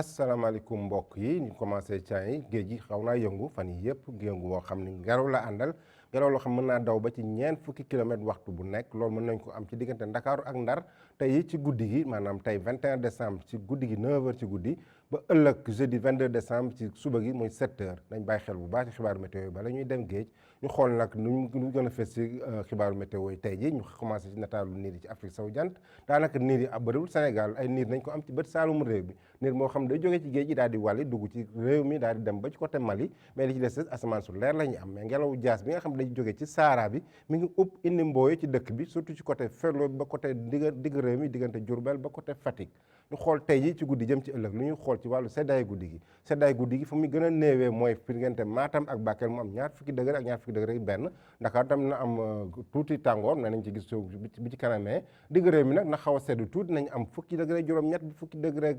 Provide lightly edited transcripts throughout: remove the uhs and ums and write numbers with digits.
asalaamaaleykum mbokk yi ñu commencé caa yi géej gi xaw naa yëngu fan yi yëpp yëngu boo xam ni ngelaw la àndal ngelaw loo xam mën naa daw ba ci ñeent fukki kilomètres waxtu bu nekk loolu mën nañ ko am ci diggante Ndakaaru ak Ndar tey ci guddi gi maanaam tey 21 décembre ci guddi gi 9h ci guddi ba ëllëg jeudi 22 décembre ci suba gi muy 7h nañ bàyyi xel bu baax ci xibaaru météo yi bala ñuy dem géej ñu xool nag nu gën a fës ci xibaaru météo yi tey ji ñu commencé ci nataalu niir yi ci Afrique sowu jant daanaka niir yi bëriwul Sénégal ay niir nañ ko am ci bët saalum réew bi niir moo xam day jógee ci géej gi daal di wàlli dugg ci réew mi daal di dem ba ci côté Mali mais li ci des asamaan su leer la ñuy am mais ngelawu jaas bi nga xam ne dañu jógee ci Sahara bi mi ngi upp indi mbooye ci dëkk bi surtout ci côté Ferlo bi ba côté digg réew mi diggante Diourbel ba côté Fatick ñu xool tey ji ci guddi jëm ci ëllëg lu ñuy xool ci wàllu seddaay guddi gi fu muy gën a néewee mooy diggante Matam ak Bakel mu am ñaar fukki degré ak ñaar fukki degré benn Dakar tam na am tuuti tàngoor ne nañ ci gis bi ci kanamee digg réew mi nag na xaw a sedd tuuti nañ am fukki degré juróom-ñett bi fukki degré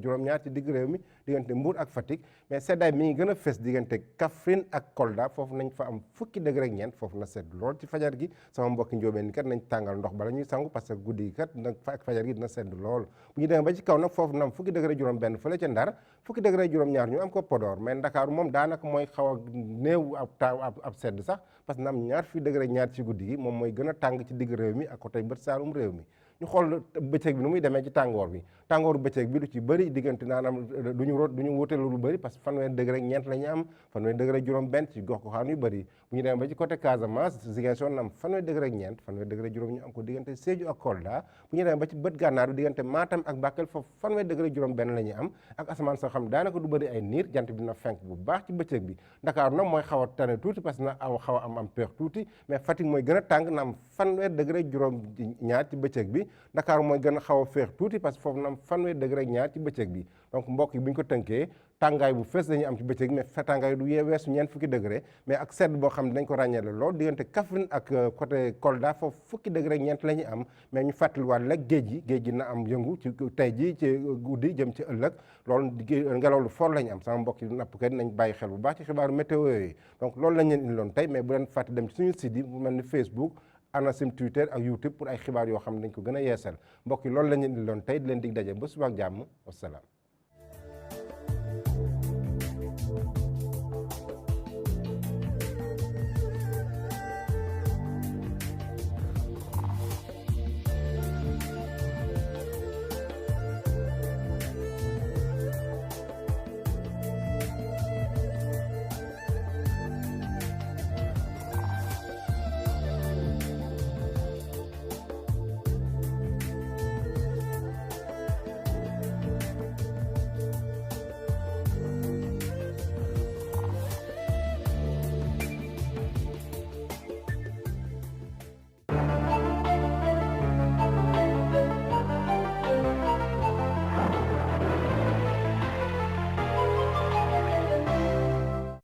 juróom-ñaar ci digg réew mi diggante Mbour ak Fatick mais seddaay mi ngi gën a fes diggante Kaffrine ak Kolda foofu nañ fa am fukki degré ak ñeent foofu na sedd lool ci fajar gi sama mbokki njóobeen ni kat nañ tàngal ndox bala ñuy sangu parce que guddi gi kat nag ak fajar gi dina sedd lool bu ñu demee ba ci kaw nag foofu na am fukki degré juróom benn fële ca Ndar fukki degré juróom-ñaar ñu am ko Podor mais Ndakaaru moom daanaka mooy xaw a néew ab sedd sax parce que na am ñaar fukki degré ñaar ci guddi gi moom mooy gën a tàng ci digg réew mi ak côté bët saalum réew mi ñu xool bëccëg bi nu muy demee ci tàngoor bi tàngooru bëccëg bi du ci bëri diggante naanaam du ñu wute lu bëri parce que fanweeri degré ñeent la ñu am fanweeri degré juróom benn ci gox goxaan yu bëri bu ñu demee ba ci côté Casamance Ziguinchor na am fanweeri degré ñeent fanweeri degré juróom ñu am ko diggante Sédhiou ak Kolda bu ñu demee ba ci bët gànnaar bi diggante Matam ak Bakel foofu fanweeri degré juróom benn la ñu am ak asamaan soo xam daanaka du bëri ay niir jant bi dina fenk bu baax ci bëccëg bi Dakar nag mooy xaw a tane tuuti parce que na xaw a am peex tuuti mais Fatick mooy gën a tàng na am fanweeri degré juróom ñaar ci bëccëg bi Dakar mooy gën a xaw a féex tuuti parce que foofu na am fanweeri degré ñaar ci bëccëg bi donc mbokk yi bu ñu ko tënkee tàngaay bu fees dañuy am ci bëccëg mais tàngaay du weesu ñeent fukki degré mais ak sedd boo xam ne dañ ko ràññeele lool diggante Kaffrine ak côté Kolda foofu fukki degré ñeent la ñuy am mais ñu fàttaliwaat rek géej gi na am yëngu ci tey ji ci guddi jëm ci ëllëg loolu ngelaw lu fort la ñu am sama mbokk yi nappkat nañ bàyyi xel bu baax ci xibaaru météo yooyu donc loolu lañ leen indiloon tey mais bu leen fàtte dem ci suñu site yi bu mel ni Facebook ANACIM Twitter ak YouTube pour ay xibaar yoo xam ne dañ ko gën a yeesal mbokk yi loolu lañ leen indiloon tey di leen dig daje ba suba ak jàmm wasalaam